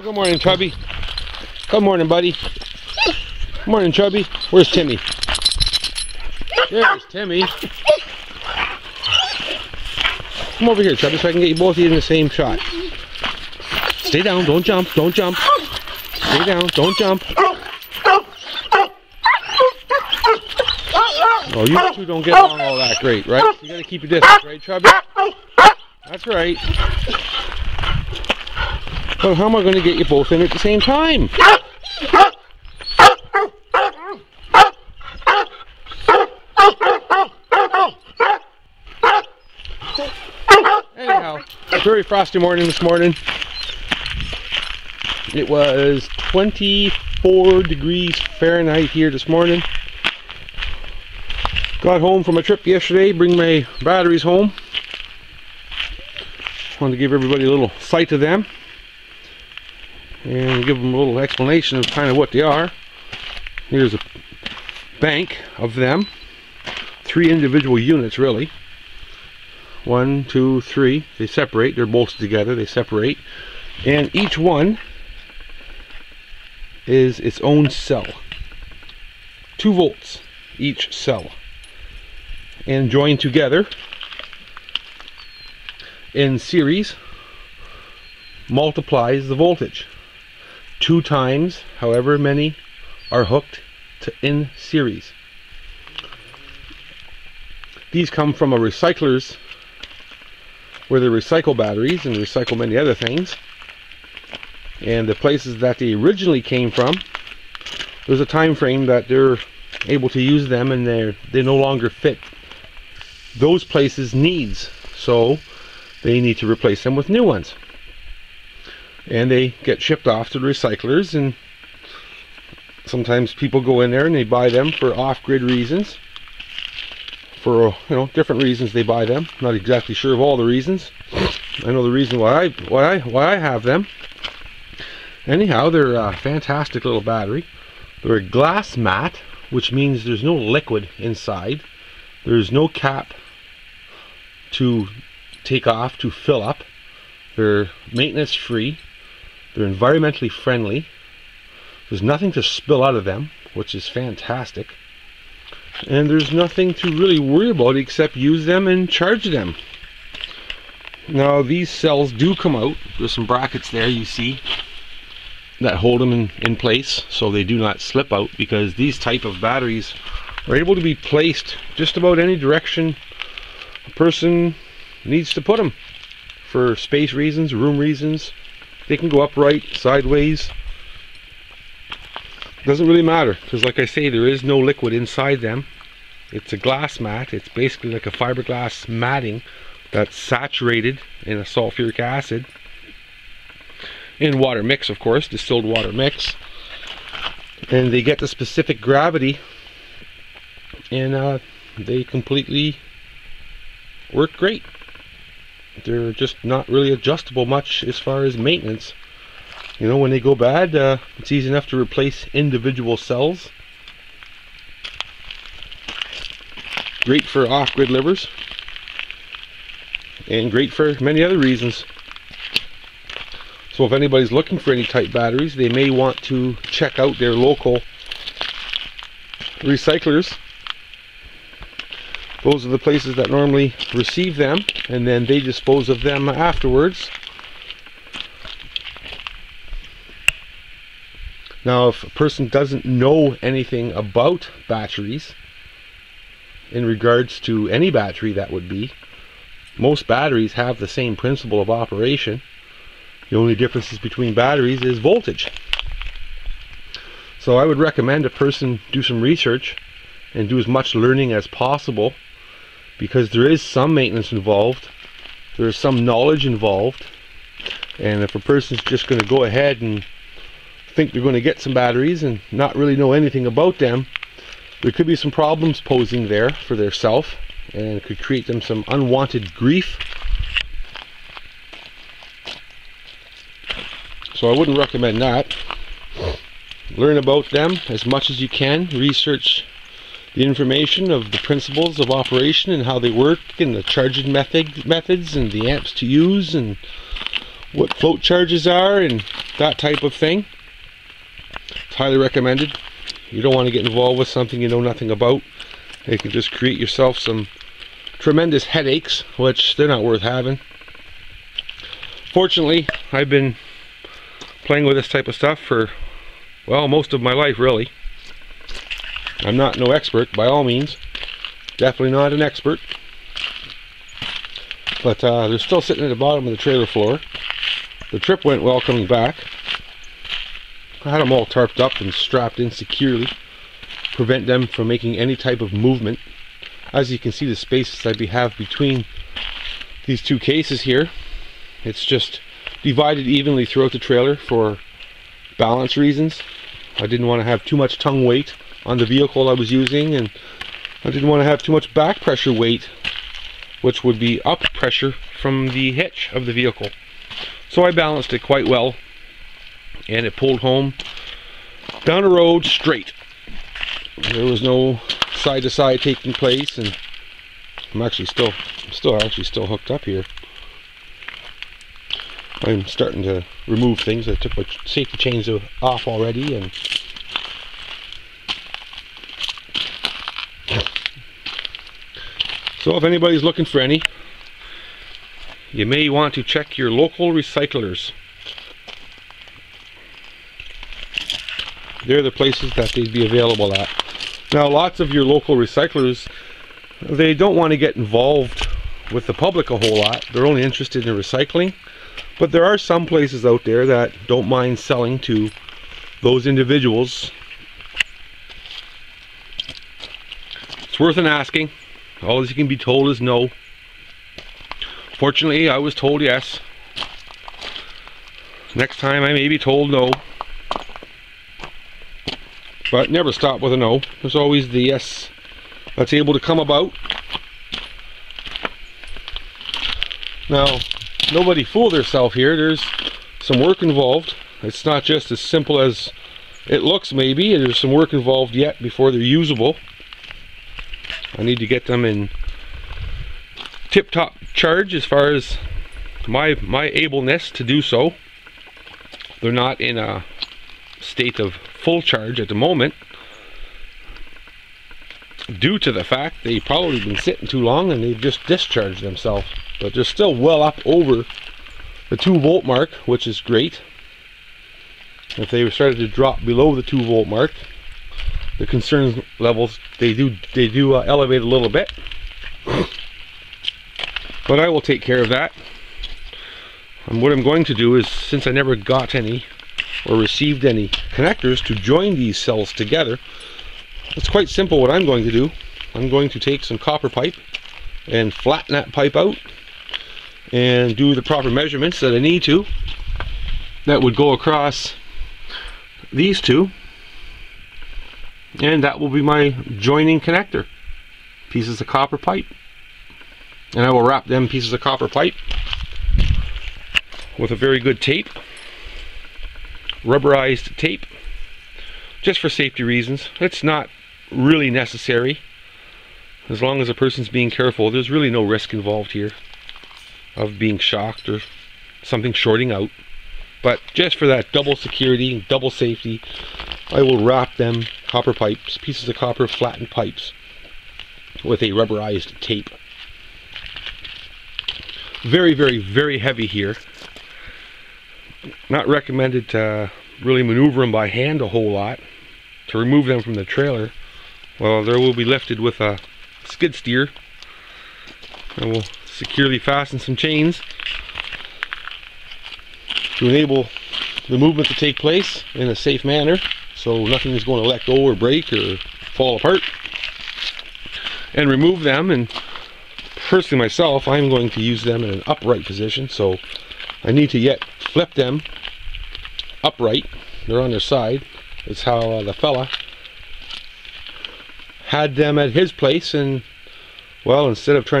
Good morning, Chubby. Good morning, buddy. Good morning, Chubby. Where's Timmy? There's Timmy. Come over here, Chubby, so I can get you both of you in the same shot. Stay down, don't jump, don't jump. Stay down, don't jump. Oh, you two don't get along all that great, right? You gotta keep your distance, right, Chubby? That's right. Well, how am I going to get you both in at the same time? Anyhow, very frosty morning this morning. It was 24 degrees Fahrenheit here this morning. Got home from a trip yesterday, bring my batteries home. Wanted to give everybody a little sight of them and give them a little explanation of kind of what they are. Here's a bank of them, 3 individual units really. 1, 2, 3. They separate. They're bolted together. They separate, and each one is its own cell. 2 volts each cell, and joined together in series multiplies the voltage 2 times however many are hooked to in series. These come from a recycler's where they recycle batteries and recycle many other things, and the places that they originally came from, there's a time frame that they're able to use them, and they no longer fit those places' needs, so they need to replace them with new ones, and they get shipped off to the recyclers. And sometimes people go in there and they buy them for off-grid reasons, for different reasons they buy them. Not exactly sure of all the reasons. I know the reason why I have them. Anyhow, they're a fantastic little battery. They're a glass mat, which means there's no liquid inside. There's no cap to take off to fill up. They're maintenance free. They're environmentally friendly. There's nothing to spill out of them, which is fantastic. And there's nothing to really worry about except use them and charge them. Now these cells do come out. There's some brackets there you see that hold them in place so they do not slip out, because these type of batteries are able to be placed just about any direction a person needs to put them, for space reasons, room reasons. They can go upright, sideways. Doesn't really matter, because like I say, there is no liquid inside them. It's a glass mat. It's basically like a fiberglass matting that's saturated in a sulfuric acid, in water mix, of course, distilled water mix, and they get the specific gravity, and they completely work great. They're just not really adjustable much as far as maintenance. When they go bad, it's easy enough to replace individual cells. Great for off-grid livers, and great for many other reasons. So if anybody's looking for any type batteries, they may want to check out their local recyclers. Those are the places that normally receive them, and then they dispose of them afterwards. Now, if a person doesn't know anything about batteries, in regards to any battery that would be, most batteries have the same principle of operation. The only differences between batteries is voltage. So I would recommend a person do some research and do as much learning as possible, because there is some maintenance involved, there is some knowledge involved, and if a person's just going to go ahead and think they're going to get some batteries and not really know anything about them, there could be some problems posing there for their self, and it could create them some unwanted grief. So I wouldn't recommend that. Learn about them as much as you can. Research the information of the principles of operation and how they work, and the charging methods and the amps to use and what float charges are and that type of thing. It's highly recommended. You don't want to get involved with something you know nothing about. It can just create yourself some tremendous headaches, which they're not worth having. Fortunately, I've been playing with this type of stuff for, well, most of my life, really. I'm not no expert by all means. Definitely not an expert. But they're still sitting at the bottom of the trailer floor. The trip went well coming back. I had them all tarped up and strapped in securely, prevent them from making any type of movement. As you can see, the spaces that we have between these two cases here, it's just divided evenly throughout the trailer for balance reasons. I didn't want to have too much tongue weight on the vehicle I was using, and I didn't want to have too much back pressure weight, which would be up pressure from the hitch of the vehicle. So I balanced it quite well, and it pulled home down the road straight. There was no side to side taking place, and I'm actually still hooked up here. I'm starting to remove things. I took my safety chains off already, and so if anybody's looking for any, you may want to check your local recyclers. They're the places that they'd be available at. Now, lots of your local recyclers, they don't want to get involved with the public a whole lot. They're only interested in recycling. But there are some places out there that don't mind selling to those individuals. It's worth an asking. All you can be told is no. Fortunately, I was told yes. Next time I may be told no. But never stop with a no. There's always the yes that's able to come about. Now, nobody fool themselves here. There's some work involved. It's not just as simple as it looks, maybe. There's some work involved yet before they're usable. I need to get them in tip-top charge as far as my ableness to do so. They're not in a state of full charge at the moment, due to the fact they've probably been sitting too long and they've just discharged themselves. But they're still well up over the 2-volt mark, which is great. If they started to drop below the 2-volt mark, the concern levels they do elevate a little bit. But I will take care of that. And what I'm going to do is, since I never got any or received any connectors to join these cells together, it's quite simple what I'm going to do. I'm going to take some copper pipe and flatten that pipe out and do the proper measurements that I need to. That would go across these two, and that will be my joining connector. Pieces of copper pipe. And I will wrap them pieces of copper pipe with a very good tape, rubberized tape, just for safety reasons. It's not really necessary. As long as a person's being careful, there's really no risk involved here of being shocked or something shorting out. But just for that double security, double safety, I will wrap them copper pipes, pieces of copper flattened pipes, with a rubberized tape. Very, very, very heavy here. Not recommended to really maneuver them by hand a whole lot. To remove them from the trailer, well, they will be lifted with a skid steer. I will securely fasten some chains to enable the movement to take place in a safe manner, so nothing is going to let go or break or fall apart. And remove them, and personally myself, I'm going to use them in an upright position, so I need to yet flip them upright. They're on their side. It's how the fella had them at his place, and well, instead of trying to